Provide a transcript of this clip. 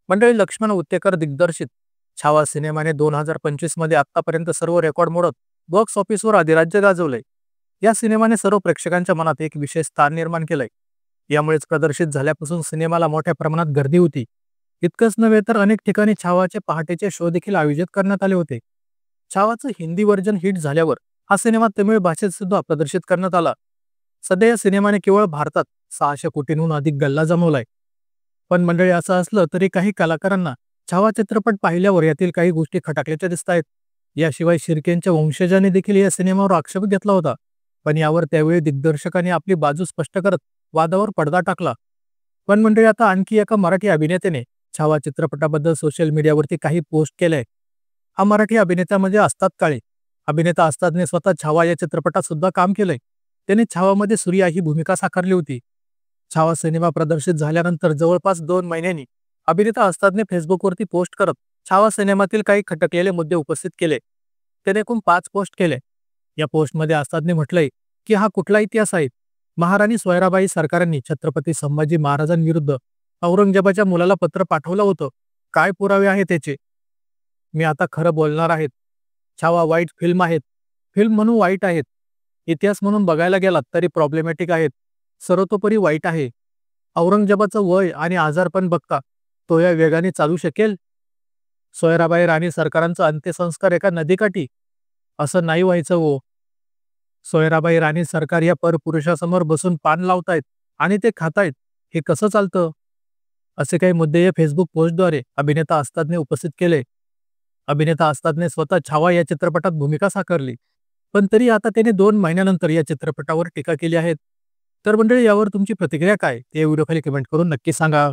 मंडळी, लक्ष्मण उत्तेकर दिग्दर्शित छावा सिनेमाने 2025 मध्ये आतापर्यंत सर्व रेकॉर्ड मोडत बॉक्स ऑफिसवर अधिराज्य गाजवलंय. या सिनेमाने सर्व प्रेक्षकांच्या मनात एक विशेष स्थान निर्माण केलंय. यामुळेच प्रदर्शित झाल्यापासून सिनेमाला मोठ्या प्रमाणात गर्दी होती. इतकंच नव्हे तर अनेक ठिकाणी छावाचे पहाटेचे शो देखील आयोजित करण्यात आले होते. छावाचं हिंदी व्हर्जन हिट झाल्यावर हा सिनेमा तमिळ भाषेत सुद्धा प्रदर्शित करण्यात आला. सध्या या सिनेमाने केवळ भारतात 600 कोटींहून अधिक गल्ला जमवलाय. पण मंडळी, असं असलं तरी काही कलाकारांना छावा चित्रपट पाहिल्यावर यातील काही गोष्टी खटाकल्याच्या दिसत आहेत. याशिवाय शिर्केंच्या वंशजांनी देखील या सिनेमावर आक्षेप घेतला होता. पण यावर त्यावेळी दिग्दर्शकांनी आपली बाजू स्पष्ट करत वादावर पडदा टाकला. पण मंडळी, आता आणखी एका मराठी अभिनेत्याने छावा चित्रपटाबद्दल सोशल मीडियावरती काही पोस्ट केलंय. हा मराठी अभिनेता म्हणजे अस्ताद काळे. अभिनेता अस्तादने स्वतः छावा या चित्रपटात सुद्धा काम केलंय. त्याने छावामध्ये सूर्या ही भूमिका साकारली होती. छावा सिनेमा प्रदर्शित झाल्यानंतर जवळपास 2 महिन्यांनी अभिनेता अस्तादने फेसबुकवरती पोस्ट करत छावा सिनेमातील काही खटकलेले मुद्दे उपस्थित केले. त्याने एकूण 5 पोस्ट केले. या पोस्टमध्ये अस्तादने म्हटलंय की हा कुठला इतिहास आहे. महाराणी सोयराबाई सरकारांनी छत्रपती संभाजी महाराजांविरुद्ध औरंगजेबाच्या मुलाला पत्र पाठवलं होतं. काय पुरावे आहे त्याचे? मी आता खरं बोलणार आहेत. छावा वाईट फिल्म आहेत. फिल्म म्हणून वाईट आहेत. इतिहास म्हणून बघायला गेलात तरी प्रॉब्लेमॅटिक आहेत. सर्वतोपरी वाईट आहे. औरंगजेबाचं वय आणि आजारपण बघता तो या वेगाने चालू शकेल? सोयराबाई राणी सरकारांचा अंत्यसंस्कार एका नदीकाठी? असं नाही व्हायचं हो. सोयराबाई राणी सरकार या परपुरुषासमोर बसून पान लावतायत आणि ते खातायत. हे कसं चालतं? असे काही मुद्दे या फेसबुक पोस्टद्वारे अभिनेता अस्तादने उपस्थित केले. अभिनेता अस्तादने स्वतः छावा या चित्रपटात भूमिका साकारली. पण तरी आता त्याने 2 महिन्यानंतर या चित्रपटावर टीका केली आहे. तर मंडळी, यावर तुमची प्रतिक्रिया काय ते व्हिडिओ खाली कमेंट करून नक्की सांगा.